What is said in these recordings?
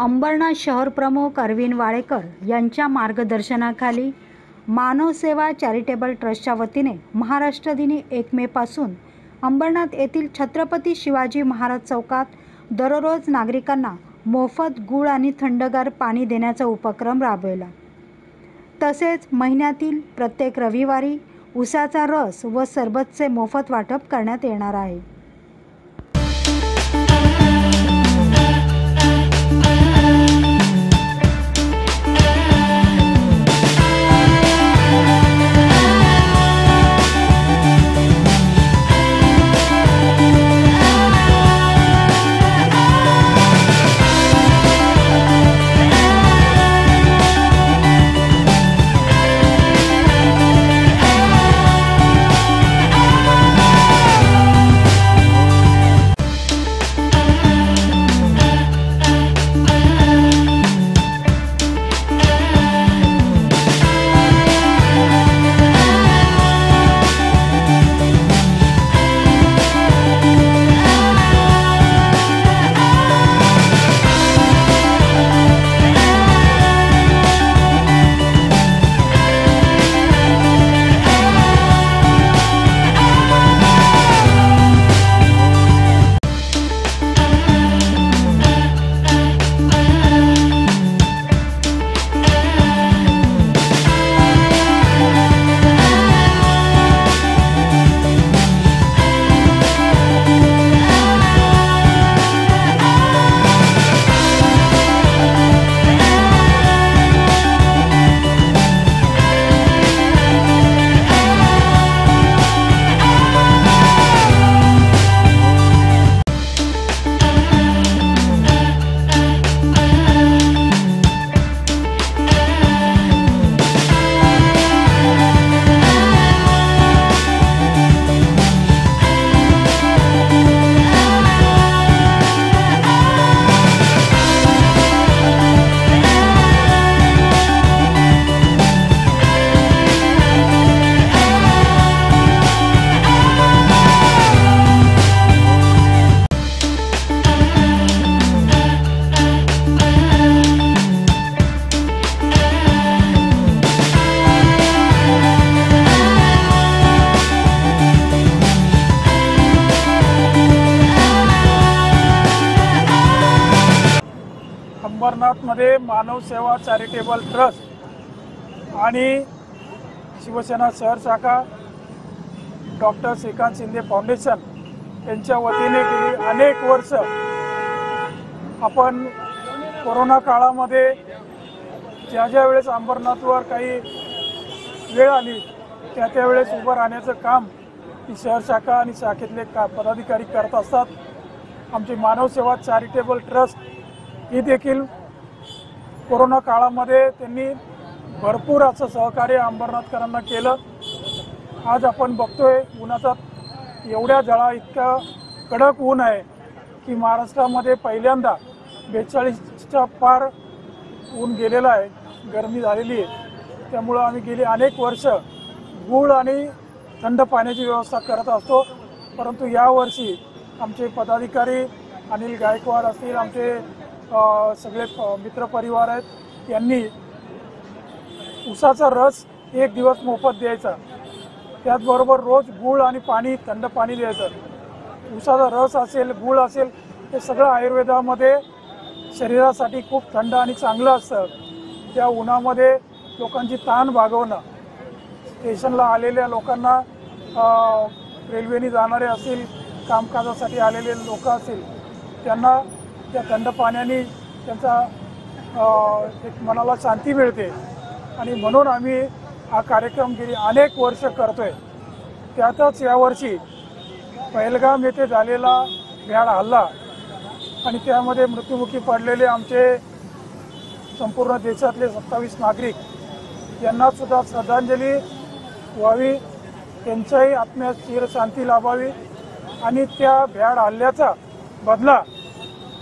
अंबरनाथ शहर प्रमुख अरविंद वाडेकर यांच्या मार्गदर्शनाखाली मानव सेवा चॅरिटेबल ट्रस्टच्या वतीने महाराष्ट्र दिनी 1 मे पासून अंबरनाथ येथील छत्रपती शिवाजी महाराज चौकात दररोज नागरिकांना मोफत गूळ आणि थंडगार पाणी देण्याचा उपक्रम राबवला। तसेच महिन्यातील प्रत्येक रविवारी उसाचा रस व सरबतचे मोफत वाटप करण्यात येणार आहे। अंबरनाथमध्ये मानव सेवा चॅरिटेबल ट्रस्ट आणि शिवसेना शहर शाखा डॉक्टर श्रीकांत शिंदे फाउंडेशन यांच्या वतीने गेली अनेक वर्ष आपण कोरोना काळामध्ये ज्या वेळेस अंबरनाथवर काही वेळ आली त्या वेळेस उभं राहण्याचं काम ही शहर शाखा आणि शाखेतले पदाधिकारी करत असतात। आमची मानव सेवा चॅरिटेबल ट्रस्ट ही देखील कोरोना काळामध्ये त्यांनी भरपूर असं सहकार्य अंबरनाथकरांना केलं। आज आपण बघतोय उन्हाचा एवढ्या जळा इतका कडक ऊन आहे की महाराष्ट्रामध्ये पहिल्यांदा 42च्या पार ऊन गेलेलं आहे, गरमी झालेली आहे। त्यामुळं आम्ही गेली अनेक वर्ष गूळ आणि थंड पाण्याची व्यवस्था करत असतो, परंतु यावर्षी आमचे पदाधिकारी अनिल गायकवाड असतील, आमचे सगळे मित्रपरिवार आहेत, यांनी उसाचा रस 1 दिवस मोफत द्यायचा, त्याचबरोबर रोज गूळ आणि पाणी थंड पाणी द्यायचं। उसाचा रस असेल, गूळ असेल, हे सगळं आयुर्वेदामध्ये शरीरासाठी खूप थंड आणि चांगलं असतं। त्या उन्हामध्ये लोकांची ताण भागवणं, स्टेशनला आलेल्या लोकांना, रेल्वेने जाणारे असतील, कामकाजासाठी आलेले लोक असतील, त्यांना त्या थंड पाण्याने त्यांचा एक मनाला शांती मिळते आणि म्हणून आम्ही हा कार्यक्रम गेली अनेक वर्ष करतोय। त्यातच यावर्षी पहलगाम येथे झालेला भ्याड हल्ला आणि त्यामध्ये मृत्युमुखी पडलेले आमचे संपूर्ण देशातले 27 नागरिक यांनासुद्धा श्रद्धांजली व्हावी, त्यांच्याही आत्म्यास चिरशांती लाभावी आणि त्या भ्याड हल्ल्याचा बदला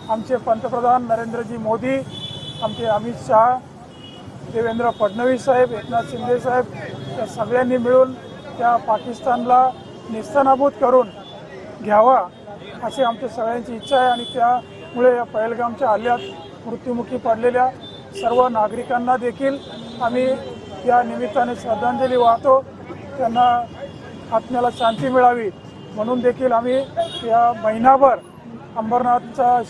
आमचे पंतप्रधान नरेंद्रजी मोदी, आमचे अमित शाह, देवेंद्र फडणवीस साहेब, एकनाथ शिंदे साहेब या सगळ्यांनी मिळून त्या पाकिस्तानला निस्तनाबूत करून घ्यावा अशी आमच्या सगळ्यांची इच्छा आहे आणि त्यामुळे या पहलगामच्या हल्ल्यात मृत्युमुखी पडलेल्या सर्व नागरिकांना देखील आम्ही या निमित्ताने श्रद्धांजली वाहतो. त्यांना आत्म्याला शांती मिळावी म्हणून देखील आम्ही या महिनाभर अंबरनाथचा